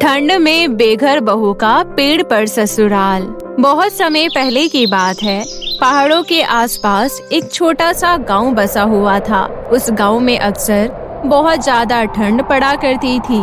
ठंड में बेघर बहू का पेड़ पर ससुराल। बहुत समय पहले की बात है। पहाड़ों के आसपास एक छोटा सा गांव बसा हुआ था। उस गांव में अक्सर बहुत ज्यादा ठंड पड़ा करती थी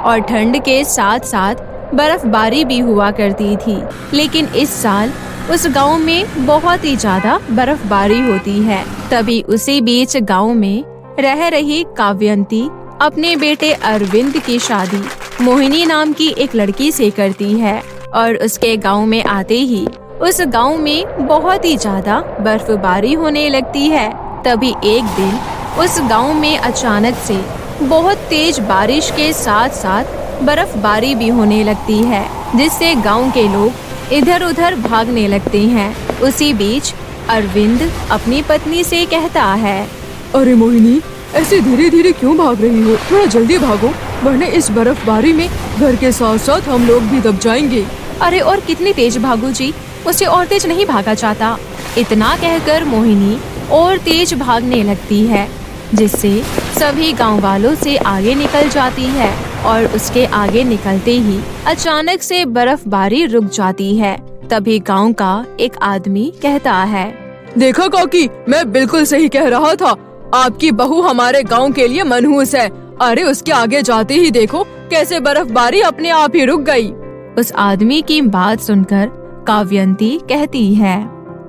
और ठंड के साथ साथ बर्फबारी भी हुआ करती थी। लेकिन इस साल उस गांव में बहुत ही ज्यादा बर्फबारी होती है। तभी उसी बीच गांव में रह रही काव्यंती अपने बेटे अरविंद की शादी मोहिनी नाम की एक लड़की से करती है और उसके गांव में आते ही उस गांव में बहुत ही ज्यादा बर्फबारी होने लगती है। तभी एक दिन उस गांव में अचानक से बहुत तेज बारिश के साथ साथ बर्फबारी भी होने लगती है, जिससे गांव के लोग इधर उधर भागने लगते हैं। उसी बीच अरविंद अपनी पत्नी से कहता है, अरे मोहिनी, ऐसे धीरे धीरे क्यों भाग रही हो? थोड़ा जल्दी भागो, वरना इस बर्फबारी में घर के साथ साथ हम लोग भी दब जाएंगे। अरे और कितनी तेज भागू जी, मुझसे और तेज नहीं भागा जाता। इतना कहकर मोहिनी और तेज भागने लगती है, जिससे सभी गांव वालों से आगे निकल जाती है और उसके आगे निकलते ही अचानक से बर्फबारी रुक जाती है। तभी गांव का एक आदमी कहता है, देखा काकी, मैं बिल्कुल सही कह रहा था। आपकी बहू हमारे गांव के लिए मनहूस है। अरे उसके आगे जाते ही देखो कैसे बर्फबारी अपने आप ही रुक गई। उस आदमी की बात सुनकर काव्यंती कहती है,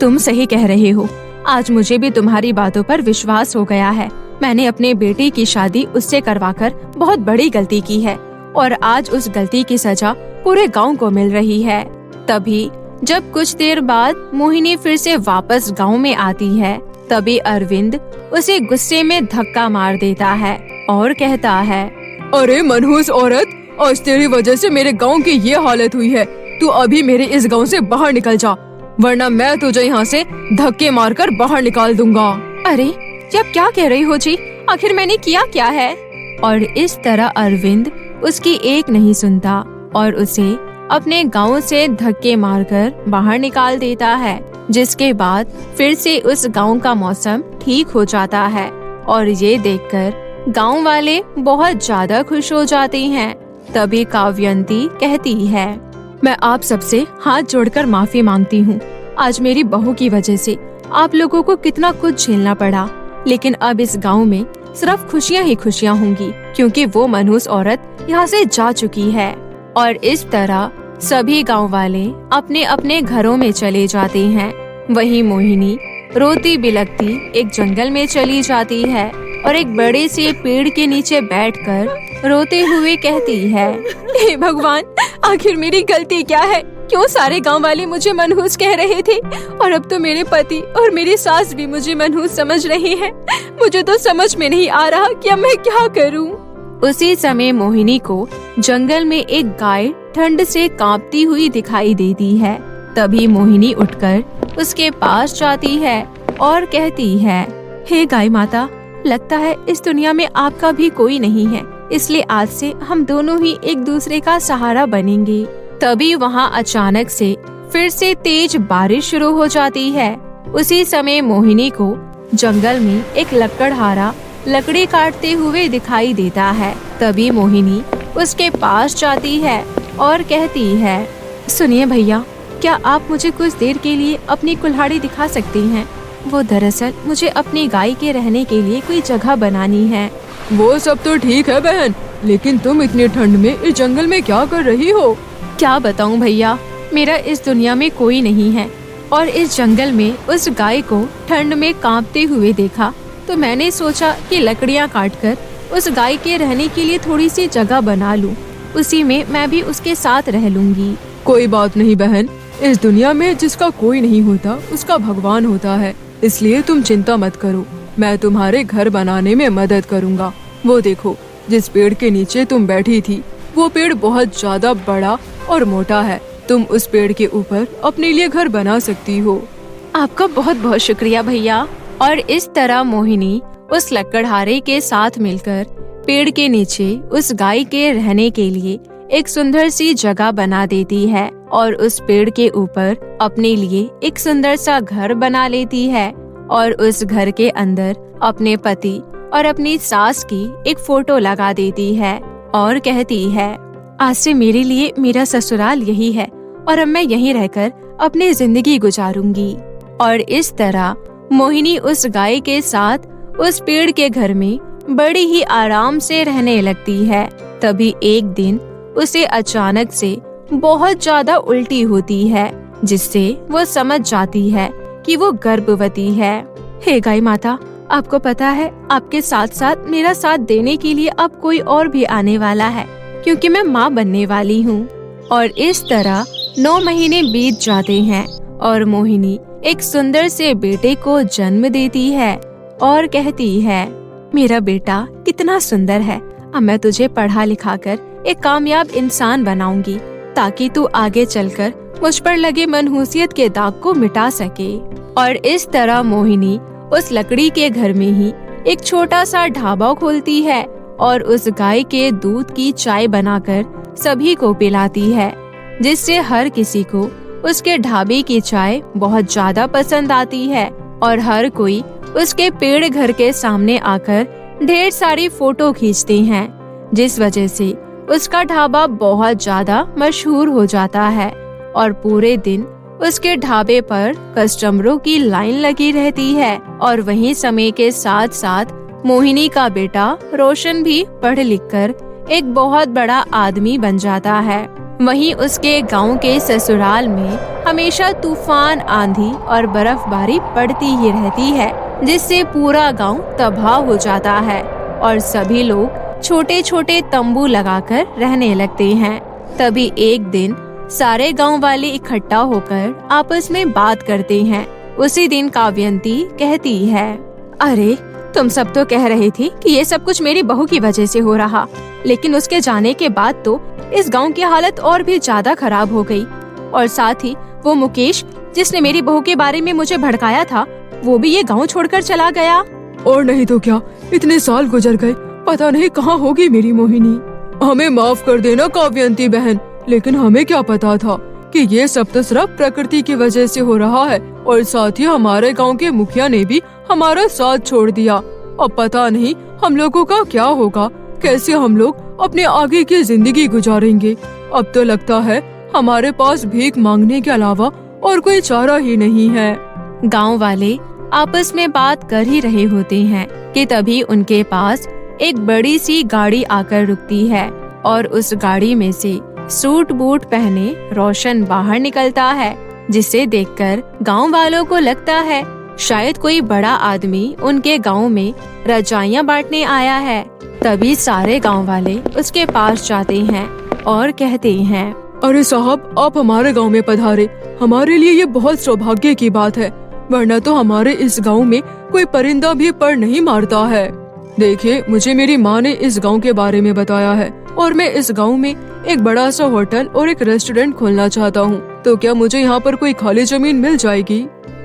तुम सही कह रहे हो। आज मुझे भी तुम्हारी बातों पर विश्वास हो गया है। मैंने अपने बेटे की शादी उससे करवाकर बहुत बड़ी गलती की है और आज उस गलती की सजा पूरे गांव को मिल रही है। तभी जब कुछ देर बाद मोहिनी फिर से वापस गांव में आती है, तभी अरविंद उसे गुस्से में धक्का मार देता है और कहता है, अरे मनहूस औरत, आज तेरी वजह से मेरे गांव की ये हालत हुई है। तू अभी मेरे इस गांव से बाहर निकल जा, वरना मैं तुझे यहाँ से धक्के मारकर बाहर निकाल दूंगा। अरे ये क्या कह रही हो जी? आखिर मैंने किया क्या है? और इस तरह अरविंद उसकी एक नहीं सुनता और उसे अपने गांव से धक्के मारकर बाहर निकाल देता है, जिसके बाद फिर से उस गांव का मौसम ठीक हो जाता है और ये देखकर गांव वाले बहुत ज्यादा खुश हो जाते हैं। तभी काव्यंती कहती है, मैं आप सबसे हाथ जोड़कर माफी मांगती हूँ। आज मेरी बहू की वजह से आप लोगों को कितना कुछ झेलना पड़ा, लेकिन अब इस गांव में सिर्फ खुशियाँ ही खुशियाँ होंगी, क्योंकि वो मनहूस औरत यहाँ से जा चुकी है। और इस तरह सभी गांव वाले अपने अपने घरों में चले जाते हैं। वहीं मोहिनी रोती बिलखती एक जंगल में चली जाती है और एक बड़े से पेड़ के नीचे बैठकर रोते हुए कहती है, हे भगवान, आखिर मेरी गलती क्या है? क्यों सारे गांव वाले मुझे मनहूस कह रहे थे और अब तो मेरे पति और मेरी सास भी मुझे मनहूस समझ रहे हैं। मुझे तो समझ में नहीं आ रहा कि अब मैं क्या करूं। उसी समय मोहिनी को जंगल में एक गाय ठंड से कांपती हुई दिखाई देती है। तभी मोहिनी उठकर उसके पास जाती है और कहती है, हे गाय माता, लगता है इस दुनिया में आपका भी कोई नहीं है, इसलिए आज से हम दोनों ही एक दूसरे का सहारा बनेंगे। तभी वहाँ अचानक से फिर से तेज बारिश शुरू हो जाती है। उसी समय मोहिनी को जंगल में एक लकड़हारा लकड़ी काटते हुए दिखाई देता है। तभी मोहिनी उसके पास जाती है और कहती है, सुनिए भैया, क्या आप मुझे कुछ देर के लिए अपनी कुल्हाड़ी दिखा सकती हैं? वो दरअसल मुझे अपनी गाय के रहने के लिए कोई जगह बनानी है। वो सब तो ठीक है बहन, लेकिन तुम इतनी ठंड में इस जंगल में क्या कर रही हो? क्या बताऊं भैया, मेरा इस दुनिया में कोई नहीं है और इस जंगल में उस गाय को ठंड में कांपते हुए देखा तो मैंने सोचा कि लकड़ियां काटकर उस गाय के रहने के लिए थोड़ी सी जगह बना लूं। उसी में मैं भी उसके साथ रह लूंगी। कोई बात नहीं बहन, इस दुनिया में जिसका कोई नहीं होता उसका भगवान होता है, इसलिए तुम चिंता मत करो। मैं तुम्हारे घर बनाने में मदद करूँगा। वो देखो, जिस पेड़ के नीचे तुम बैठी थी वो पेड़ बहुत ज्यादा बड़ा और मोटा है। तुम उस पेड़ के ऊपर अपने लिए घर बना सकती हो। आपका बहुत बहुत शुक्रिया भैया। और इस तरह मोहिनी उस लकड़हारे के साथ मिलकर पेड़ के नीचे उस गाय के रहने के लिए एक सुंदर सी जगह बना देती है और उस पेड़ के ऊपर अपने लिए एक सुंदर सा घर बना लेती है और उस घर के अंदर अपने पति और अपनी सास की एक फोटो लगा देती है और कहती है, आज से मेरे लिए मेरा ससुराल यही है और अब मैं यहीं रहकर अपनी जिंदगी गुजारूंगी। और इस तरह मोहिनी उस गाय के साथ उस पेड़ के घर में बड़ी ही आराम से रहने लगती है। तभी एक दिन उसे अचानक से बहुत ज्यादा उल्टी होती है, जिससे वो समझ जाती है कि वो गर्भवती है। हे गाय माता, आपको पता है आपके साथ साथ मेरा साथ देने के लिए अब कोई और भी आने वाला है, क्योंकि मैं माँ बनने वाली हूँ। और इस तरह 9 महीने बीत जाते हैं और मोहिनी एक सुंदर से बेटे को जन्म देती है और कहती है, मेरा बेटा कितना सुंदर है, अब मैं तुझे पढ़ा लिखा कर एक कामयाब इंसान बनाऊंगी, ताकि तू आगे चलकर मुझ पर लगे मनहूसियत के दाग को मिटा सके। और इस तरह मोहिनी उस लकड़ी के घर में ही एक छोटा सा ढाबा खोलती है और उस गाय के दूध की चाय बनाकर सभी को पिलाती है, जिससे हर किसी को उसके ढाबे की चाय बहुत ज्यादा पसंद आती है और हर कोई उसके पेड़ घर के सामने आकर ढेर सारी फोटो खींचते हैं, जिस वजह से उसका ढाबा बहुत ज्यादा मशहूर हो जाता है। और पूरे दिन उसके ढाबे पर कस्टमरों की लाइन लगी रहती है। और वहीं समय के साथ साथ मोहिनी का बेटा रोशन भी पढ़ लिखकर एक बहुत बड़ा आदमी बन जाता है। वहीं उसके गांव के ससुराल में हमेशा तूफान, आंधी और बर्फबारी पड़ती ही रहती है, जिससे पूरा गांव तबाह हो जाता है और सभी लोग छोटे छोटे तंबू लगाकर रहने लगते हैं। तभी एक दिन सारे गांव वाले इकट्ठा होकर आपस में बात करते हैं। उसी दिन काव्यंती कहती है, अरे तुम सब तो कह रहे थे कि ये सब कुछ मेरी बहू की वजह से हो रहा, लेकिन उसके जाने के बाद तो इस गांव की हालत और भी ज्यादा खराब हो गई। और साथ ही वो मुकेश, जिसने मेरी बहू के बारे में मुझे भड़काया था, वो भी ये गांव छोड़कर चला गया। और नहीं तो क्या, इतने साल गुजर गए, पता नहीं कहाँ होगी मेरी मोहिनी। हमें माफ कर देना काव्यंती बहन, लेकिन हमें क्या पता था कि ये सब तो सिर्फ प्रकृति की वजह से हो रहा है। और साथ ही हमारे गांव के मुखिया ने भी हमारा साथ छोड़ दिया। अब पता नहीं हम लोगों का क्या होगा, कैसे हम लोग अपने आगे की जिंदगी गुजारेंगे। अब तो लगता है हमारे पास भीख मांगने के अलावा और कोई चारा ही नहीं है। गांव वाले आपस में बात कर ही रहे होते हैं कि तभी उनके पास एक बड़ी सी गाड़ी आकर रुकती है और उस गाड़ी में से सूट बूट पहने रोशन बाहर निकलता है, जिसे देखकर गांव वालों को लगता है शायद कोई बड़ा आदमी उनके गांव में रजाइयां बांटने आया है। तभी सारे गांव वाले उसके पास जाते हैं और कहते हैं, अरे साहब, आप हमारे गांव में पधारे, हमारे लिए ये बहुत सौभाग्य की बात है, वरना तो हमारे इस गांव में कोई परिंदा भी पर नहीं मारता है। देखिए, मुझे मेरी माँ ने इस गांव के बारे में बताया है और मैं इस गांव में एक बड़ा सा होटल और एक रेस्टोरेंट खोलना चाहता हूँ, तो क्या मुझे यहाँ पर कोई खाली जमीन मिल जाएगी?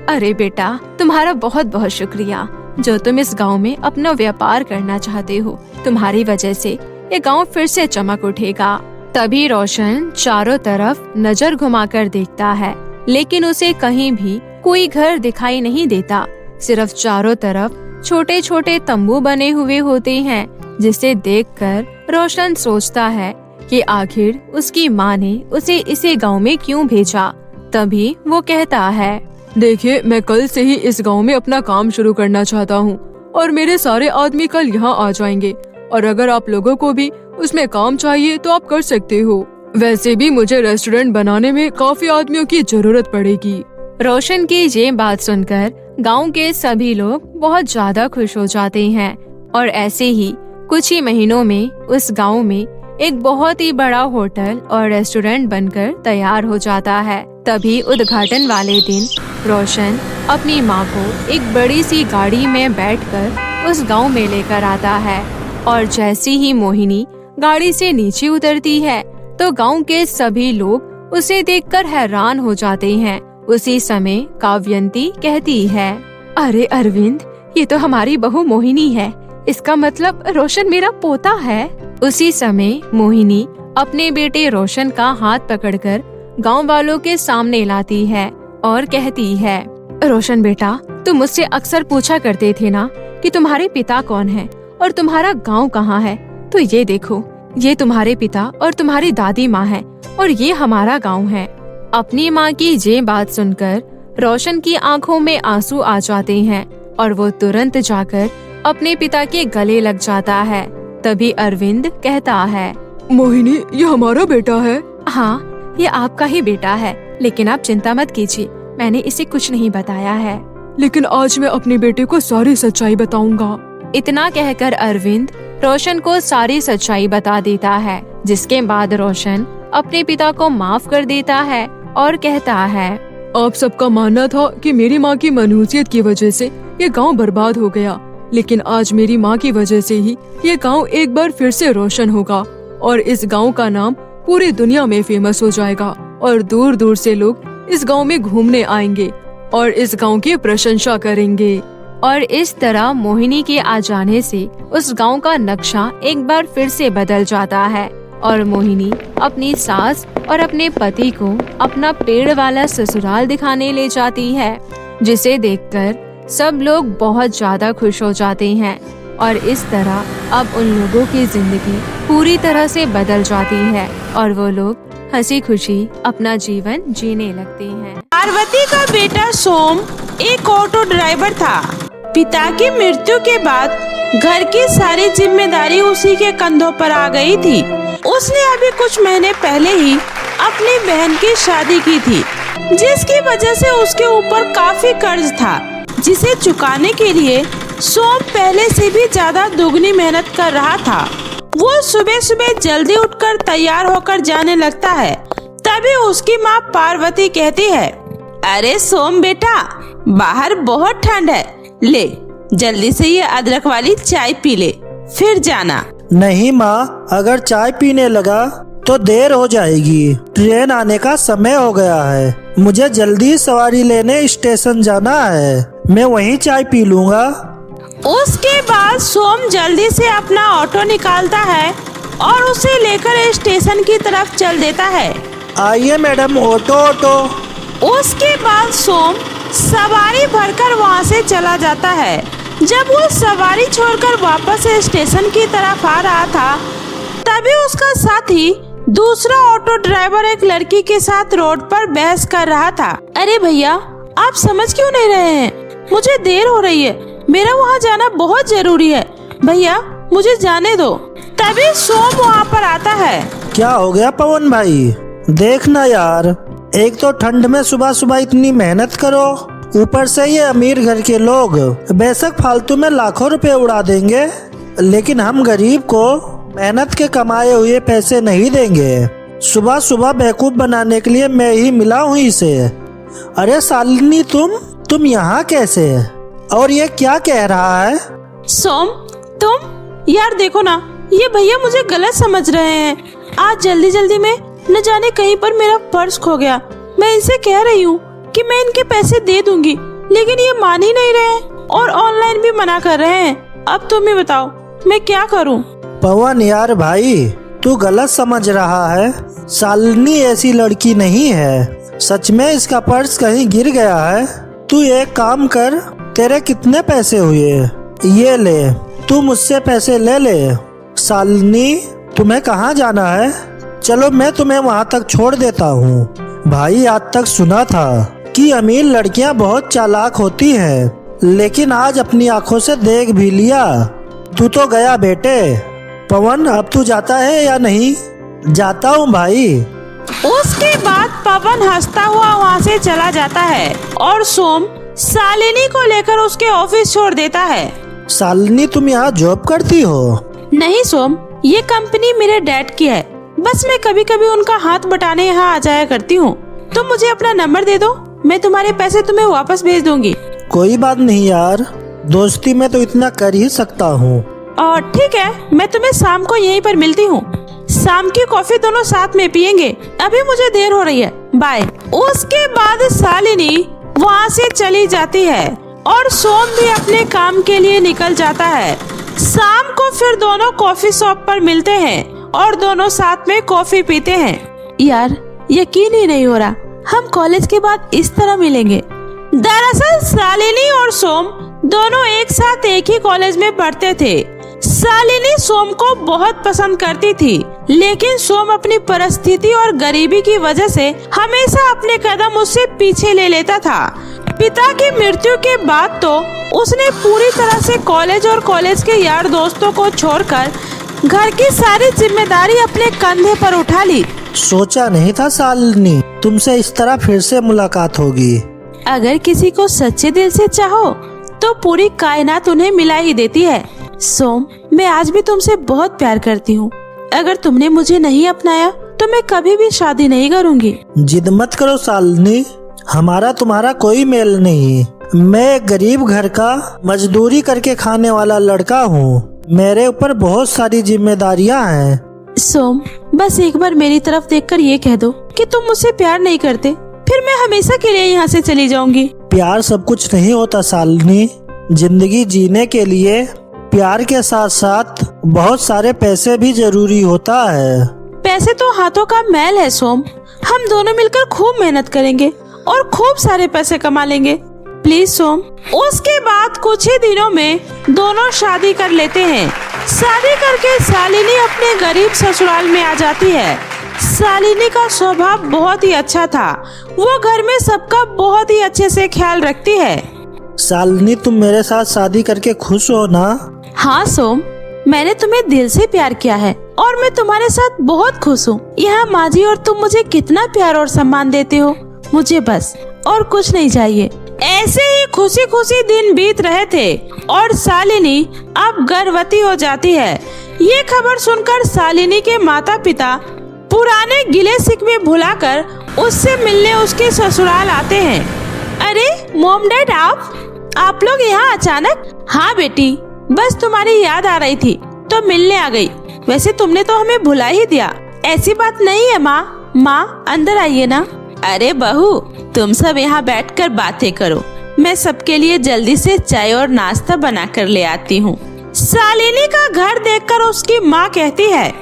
अरे बेटा, तुम्हारा बहुत बहुत शुक्रिया जो तुम इस गांव में अपना व्यापार करना चाहते हो। तुम्हारी वजह से ये गांव फिर से चमक उठेगा। तभी रोशन चारों तरफ नजर घुमाकर देखता है, लेकिन उसे कहीं भी कोई घर दिखाई नहीं देता। सिर्फ चारों तरफ छोटे छोटे तंबू बने हुए होते हैं, जिसे देखकर रोशन सोचता है कि आखिर उसकी माँ ने उसे इसी गांव में क्यों भेजा। तभी वो कहता है, देखिए, मैं कल से ही इस गांव में अपना काम शुरू करना चाहता हूँ और मेरे सारे आदमी कल यहाँ आ जाएंगे, और अगर आप लोगों को भी उसमें काम चाहिए तो आप कर सकते हो। वैसे भी मुझे रेस्टोरेंट बनाने में काफी आदमियों की जरूरत पड़ेगी। रोशन की ये बात सुनकर गांव के सभी लोग बहुत ज्यादा खुश हो जाते हैं और ऐसे ही कुछ ही महीनों में उस गांव में एक बहुत ही बड़ा होटल और रेस्टोरेंट बनकर तैयार हो जाता है। तभी उद्घाटन वाले दिन रोशन अपनी माँ को एक बड़ी सी गाड़ी में बैठकर उस गांव में लेकर आता है और जैसी ही मोहिनी गाड़ी से नीचे उतरती है तो गांव के सभी लोग उसे देखकर हैरान हो जाते हैं। उसी समय काव्यंती कहती है, अरे अरविंद, ये तो हमारी बहू मोहिनी है, इसका मतलब रोशन मेरा पोता है। उसी समय मोहिनी अपने बेटे रोशन का हाथ पकड़कर गांव वालों के सामने लाती है और कहती है, रोशन बेटा, तुम मुझसे अक्सर पूछा करते थे ना कि तुम्हारे पिता कौन है और तुम्हारा गांव कहाँ है, तो ये देखो, ये तुम्हारे पिता और तुम्हारी दादी माँ है और ये हमारा गांव है। अपनी माँ की ये बात सुनकर रोशन की आंखों में आंसू आ जाते हैं और वो तुरंत जाकर अपने पिता के गले लग जाता है। तभी अरविंद कहता है, मोहिनी, ये हमारा बेटा है। हाँ, ये आपका ही बेटा है, लेकिन आप चिंता मत कीजिए, मैंने इसे कुछ नहीं बताया है। लेकिन आज मैं अपने बेटे को सारी सच्चाई बताऊंगा। इतना कहकर अरविंद रोशन को सारी सच्चाई बता देता है, जिसके बाद रोशन अपने पिता को माफ कर देता है और कहता है, आप सबका मानना था कि मेरी माँ की मनहूसियत की वजह से ये गांव बर्बाद हो गया, लेकिन आज मेरी माँ की वजह से ही ये गांव एक बार फिर से रोशन होगा और इस गांव का नाम पूरी दुनिया में फेमस हो जाएगा और दूर दूर से लोग इस गांव में घूमने आएंगे और इस गांव की प्रशंसा करेंगे। और इस तरह मोहिनी के आ जाने से उस गांव का नक्शा एक बार फिर से बदल जाता है और मोहिनी अपनी सास और अपने पति को अपना पेड़ वाला ससुराल दिखाने ले जाती है, जिसे देखकर सब लोग बहुत ज्यादा खुश हो जाते हैं और इस तरह अब उन लोगों की जिंदगी पूरी तरह से बदल जाती है और वो लोग हंसी खुशी अपना जीवन जीने लगते हैं। पार्वती का बेटा सोम एक ऑटो ड्राइवर था। पिता की मृत्यु के बाद घर की सारी जिम्मेदारी उसी के कंधों पर आ गई थी। उसने अभी कुछ महीने पहले ही अपनी बहन की शादी की थी, जिसकी वजह से उसके ऊपर काफी कर्ज था, जिसे चुकाने के लिए सोम पहले से भी ज्यादा दुगनी मेहनत कर रहा था। वो सुबह सुबह जल्दी उठकर तैयार होकर जाने लगता है। तभी उसकी माँ पार्वती कहती है, अरे सोम बेटा, बाहर बहुत ठंड है, ले जल्दी से ये अदरक वाली चाय पी ले, फिर जाना। नहीं माँ, अगर चाय पीने लगा तो देर हो जाएगी, ट्रेन आने का समय हो गया है। मुझे जल्दी सवारी लेने स्टेशन जाना है, मैं वहीं चाय पी लूँगा। उसके बाद सोम जल्दी से अपना ऑटो निकालता है और उसे लेकर स्टेशन की तरफ चल देता है। आइए मैडम, ऑटो ऑटो। उसके बाद सोम सवारी भरकर वहाँ से चला जाता है। जब वो सवारी छोड़कर वापस स्टेशन की तरफ आ रहा था, तभी उसका साथी दूसरा ऑटो ड्राइवर एक लड़की के साथ रोड पर बहस कर रहा था। अरे भैया, आप समझ क्यों नहीं रहे हैं? मुझे देर हो रही है, मेरा वहाँ जाना बहुत जरूरी है। भैया मुझे जाने दो। तभी सोम वहाँ पर आता है। क्या हो गया पवन भाई? देखना यार, एक तो ठंड में सुबह सुबह इतनी मेहनत करो, ऊपर से ये अमीर घर के लोग बेशक फालतू में लाखों रुपए उड़ा देंगे, लेकिन हम गरीब को मेहनत के कमाए हुए पैसे नहीं देंगे। सुबह सुबह बेवकूफ बनाने के लिए मैं ही मिला हूँ इसे। अरे शालिनी, तुम यहाँ कैसे? और ये क्या कह रहा है? सोम, तुम यार देखो ना, ये भैया मुझे गलत समझ रहे हैं। आज जल्दी जल्दी में न जाने कहीं पर मेरा पर्स खो गया। मैं इनसे कह रही हूँ कि मैं इनके पैसे दे दूंगी, लेकिन ये मान ही नहीं रहे और ऑनलाइन भी मना कर रहे हैं। अब तुम ही बताओ मैं क्या करूँ? पवन यार भाई, तू गलत समझ रहा है। शालिनी ऐसी लड़की नहीं है। सच में इसका पर्स कहीं गिर गया है। तू एक काम कर, तेरे कितने पैसे हुए? ये ले, तू मुझसे पैसे ले ले। शालिनी, तुम्हें कहाँ जाना है? चलो मैं तुम्हें वहाँ तक छोड़ देता हूँ। भाई, आज तक सुना था कि अमीर लड़कियाँ बहुत चालाक होती हैं, लेकिन आज अपनी आंखों से देख भी लिया। तू तो गया बेटे। पवन, अब तू जाता है या नहीं? जाता हूँ भाई। उसके बाद पवन हंसता हुआ वहाँ से चला जाता है और सोम शालिनी को लेकर उसके ऑफिस छोड़ देता है। शालिनी, तुम यहाँ जॉब करती हो? नहीं सोम, ये कंपनी मेरे डैड की है। बस मैं कभी कभी उनका हाथ बटाने यहाँ आ जाया करती हूँ। तुम मुझे अपना नंबर दे दो, मैं तुम्हारे पैसे तुम्हें वापस भेज दूंगी। कोई बात नहीं यार, दोस्ती में तो इतना कर ही सकता हूँ। और ठीक है, मैं तुम्हें शाम को यहीं पर मिलती हूँ। शाम की कॉफी दोनों साथ में पियेंगे। अभी मुझे देर हो रही है, बाय। उसके बाद शालिनी वहाँ से चली जाती है और सोम भी अपने काम के लिए निकल जाता है। शाम को फिर दोनों कॉफी शॉप पर मिलते हैं और दोनों साथ में कॉफी पीते हैं। यार यकीन ही नहीं हो रहा, हम कॉलेज के बाद इस तरह मिलेंगे। दरअसल शालिनी और सोम दोनों एक साथ एक ही कॉलेज में पढ़ते थे, शालिनी सोम को बहुत पसंद करती थी, लेकिन सोम अपनी परिस्थिति और गरीबी की वजह से हमेशा अपने कदम उससे पीछे ले लेता था। पिता की मृत्यु के बाद तो उसने पूरी तरह से कॉलेज और कॉलेज के यार दोस्तों को छोड़कर घर की सारी जिम्मेदारी अपने कंधे पर उठा ली। सोचा नहीं था शालिनी तुमसे इस तरह फिर से मुलाकात होगी। अगर किसी को सच्चे दिल से चाहो तो पूरी कायनात उन्हें मिला ही देती है। सोम, मैं आज भी तुमसे बहुत प्यार करती हूँ। अगर तुमने मुझे नहीं अपनाया तो मैं कभी भी शादी नहीं करूँगी। जिद मत करो शालिनी, हमारा तुम्हारा कोई मेल नहीं। मैं एक गरीब घर का मजदूरी करके खाने वाला लड़का हूँ। मेरे ऊपर बहुत सारी जिम्मेदारियाँ हैं। सोम, बस एक बार मेरी तरफ देखकर ये कह दो कि तुम मुझसे प्यार नहीं करते, फिर मैं हमेशा के लिए यहाँ से चली जाऊंगी। प्यार सब कुछ नहीं होता शालिनी। जिंदगी जीने के लिए प्यार के साथ साथ बहुत सारे पैसे भी जरूरी होता है। पैसे तो हाथों का मैल है सोम। हम दोनों मिलकर खूब मेहनत करेंगे और खूब सारे पैसे कमा लेंगे। प्लीज सोम। उसके बाद कुछ ही दिनों में दोनों शादी कर लेते हैं। शादी करके शालिनी अपने गरीब ससुराल में आ जाती है। शालिनी का स्वभाव बहुत ही अच्छा था। वो घर में सबका बहुत ही अच्छे से ख्याल रखती है। शालिनी, तुम मेरे साथ शादी करके खुश हो ना? हाँ सोम, मैंने तुम्हें दिल से प्यार किया है और मैं तुम्हारे साथ बहुत खुश हूँ। यहाँ माँ जी और तुम मुझे कितना प्यार और सम्मान देते हो, मुझे बस और कुछ नहीं चाहिए। ऐसे ही खुशी खुशी दिन बीत रहे थे और शालिनी अब गर्भवती हो जाती है। ये खबर सुनकर शालिनी के माता पिता पुराने गिले शिकवे भुलाकर उससे मिलने उसके ससुराल आते हैं। अरे मॉम डैड, आप लोग यहाँ अचानक? हाँ बेटी, बस तुम्हारी याद आ रही थी तो मिलने आ गई। वैसे तुमने तो हमें भुला ही दिया। ऐसी बात नहीं है माँ। माँ अंदर आइए ना। अरे बहू, तुम सब यहाँ बैठकर बातें करो, मैं सबके लिए जल्दी से चाय और नाश्ता बना कर ले आती हूँ। शालिनी का घर देखकर उसकी माँ कहती है,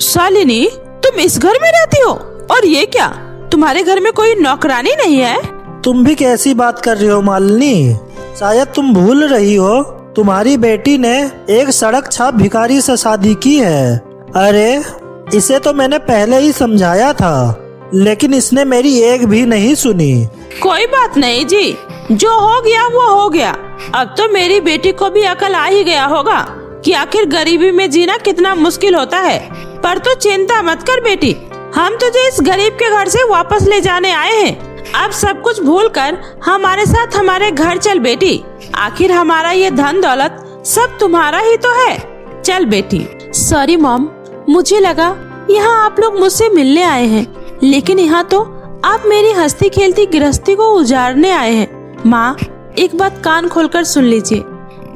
शालिनी तुम इस घर में रहती हो? और ये क्या, तुम्हारे घर में कोई नौकरानी नहीं है? तुम भी कैसी बात कर रही हो मालिनी? शायद तुम भूल रही हो, तुम्हारी बेटी ने एक सड़क छाप भिखारी से शादी की है। अरे इसे तो मैंने पहले ही समझाया था, लेकिन इसने मेरी एक भी नहीं सुनी। कोई बात नहीं जी, जो हो गया वो हो गया। अब तो मेरी बेटी को भी अकल आ ही गया होगा कि आखिर गरीबी में जीना कितना मुश्किल होता है। पर तू चिंता मत कर बेटी, हम तुझे इस गरीब के घर से वापस ले जाने आए हैं। अब सब कुछ भूलकर हमारे साथ हमारे घर चल बेटी। आखिर हमारा ये धन दौलत सब तुम्हारा ही तो है। चल बेटी। सॉरी मॉम, मुझे लगा यहाँ आप लोग मुझसे मिलने आए हैं, लेकिन यहाँ तो आप मेरी हंसती खेलती गृहस्थी को उजाड़ने आए हैं। माँ, एक बात कान खोलकर सुन लीजिए,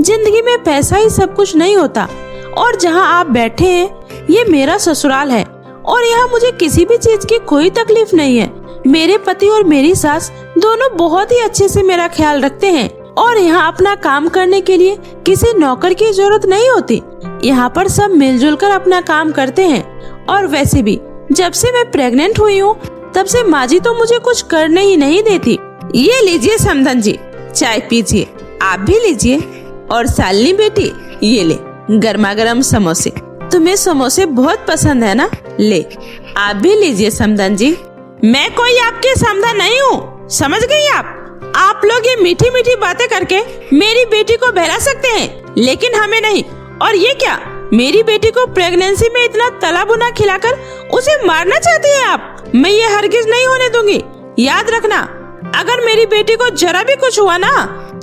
जिंदगी में पैसा ही सब कुछ नहीं होता। और जहाँ आप बैठे हैं ये मेरा ससुराल है और यहाँ मुझे किसी भी चीज की कोई तकलीफ नहीं है। मेरे पति और मेरी सास दोनों बहुत ही अच्छे से मेरा ख्याल रखते हैं और यहाँ अपना काम करने के लिए किसी नौकर की जरूरत नहीं होती। यहाँ पर सब मिलजुल कर अपना काम करते हैं। और वैसे भी जब से मैं प्रेग्नेंट हुई हूँ तब से माँ जी तो मुझे कुछ करने ही नहीं देती। ये लीजिए समधन जी, चाय पीजिए। आप भी लीजिए। और शालिनी बेटी, ये ले गर्मा गर्म समोसे। तुम्हें समोसे बहुत पसंद है ना? ले आप भी लीजिए समधन जी। मैं कोई आपके समधन नहीं हूँ, समझ गई आप लोग ये मीठी मीठी बातें करके मेरी बेटी को बहला सकते हैं, लेकिन हमें नहीं। और ये क्या, मेरी बेटी को प्रेगनेंसी में इतना तला भुना खिलाकर उसे मारना चाहती है आप? मैं ये हरगिज नहीं होने दूंगी। याद रखना, अगर मेरी बेटी को जरा भी कुछ हुआ ना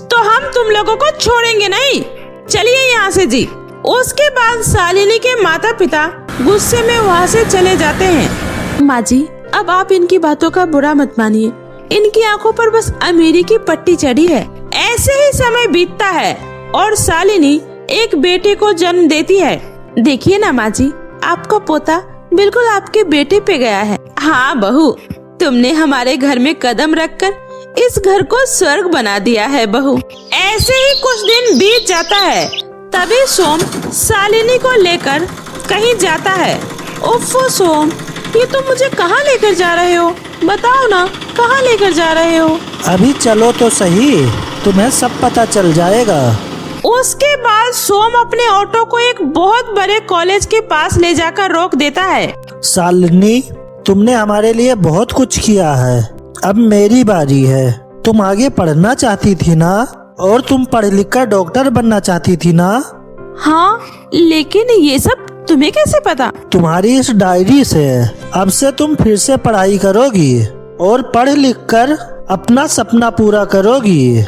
तो हम तुम लोगों को छोड़ेंगे नहीं। चलिए यहाँ से जी। उसके बाद शालिनी के माता पिता गुस्से में वहाँ से चले जाते हैं। माँ जी, अब आप इनकी बातों का बुरा मत मानिए। इनकी आंखों पर बस अमीरी की पट्टी चढ़ी है। ऐसे ही समय बीतता है और शालिनी एक बेटे को जन्म देती है। देखिए ना माँ जी, आपका पोता बिल्कुल आपके बेटे पे गया है। हाँ बहू, तुमने हमारे घर में कदम रखकर इस घर को स्वर्ग बना दिया है बहू। ऐसे ही कुछ दिन बीत जाता है, तभी सोम शालिनी को लेकर कहीं जाता है। उफ़ सोम, ये तुम मुझे कहाँ लेकर जा रहे हो? बताओ ना, कहाँ लेकर जा रहे हो? अभी चलो तो सही, तुम्हें सब पता चल जाएगा। उसके बाद सोम अपने ऑटो को एक बहुत बड़े कॉलेज के पास ले जाकर रोक देता है। शालिनी, तुमने हमारे लिए बहुत कुछ किया है, अब मेरी बारी है। तुम आगे पढ़ना चाहती थी ना, और तुम पढ़ लिख कर डॉक्टर बनना चाहती थी ना? हाँ, लेकिन ये सब तुम्हें कैसे पता? तुम्हारी इस डायरी से। अब से तुम फिर से पढ़ाई करोगी और पढ़ लिख कर अपना सपना पूरा करोगी,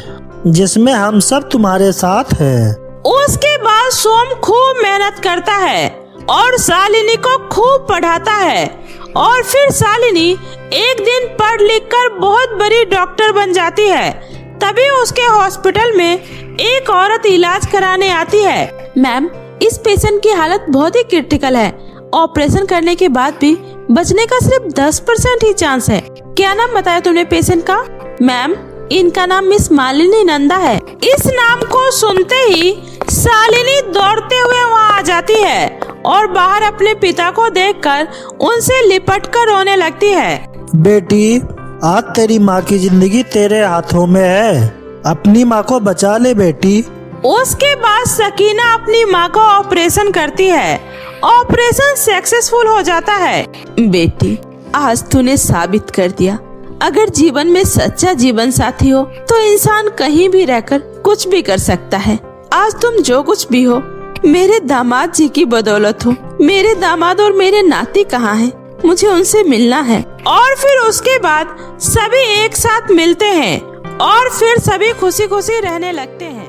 जिसमें हम सब तुम्हारे साथ हैं। उसके बाद सोम खूब मेहनत करता है और शालिनी को खूब पढ़ाता है, और फिर शालिनी एक दिन पढ़ लिख कर बहुत बड़ी डॉक्टर बन जाती है। तभी उसके हॉस्पिटल में एक औरत इलाज कराने आती है। मैम, इस पेशेंट की हालत बहुत ही क्रिटिकल है। ऑपरेशन करने के बाद भी बचने का सिर्फ 10% ही चांस है। क्या नाम बताया तुमने पेशेंट का? मैम, इनका नाम मिस मालिनी नंदा है। इस नाम को सुनते ही शालिनी दौड़ते हुए वहाँ आ जाती है और बाहर अपने पिता को देखकर उनसे लिपटकर रोने लगती है। बेटी, आज तेरी माँ की जिंदगी तेरे हाथों में है, अपनी माँ को बचा ले बेटी। उसके बाद सकीना अपनी माँ का ऑपरेशन करती है। ऑपरेशन सक्सेसफुल हो जाता है। बेटी, आज तूने साबित कर दिया, अगर जीवन में सच्चा जीवन साथी हो तो इंसान कहीं भी रहकर कुछ भी कर सकता है। आज तुम जो कुछ भी हो, मेरे दामाद जी की बदौलत हो। मेरे दामाद और मेरे नाती कहाँ हैं? मुझे उनसे मिलना है। और फिर उसके बाद सभी एक साथ मिलते हैं और फिर सभी खुशी खुशी रहने लगते हैं।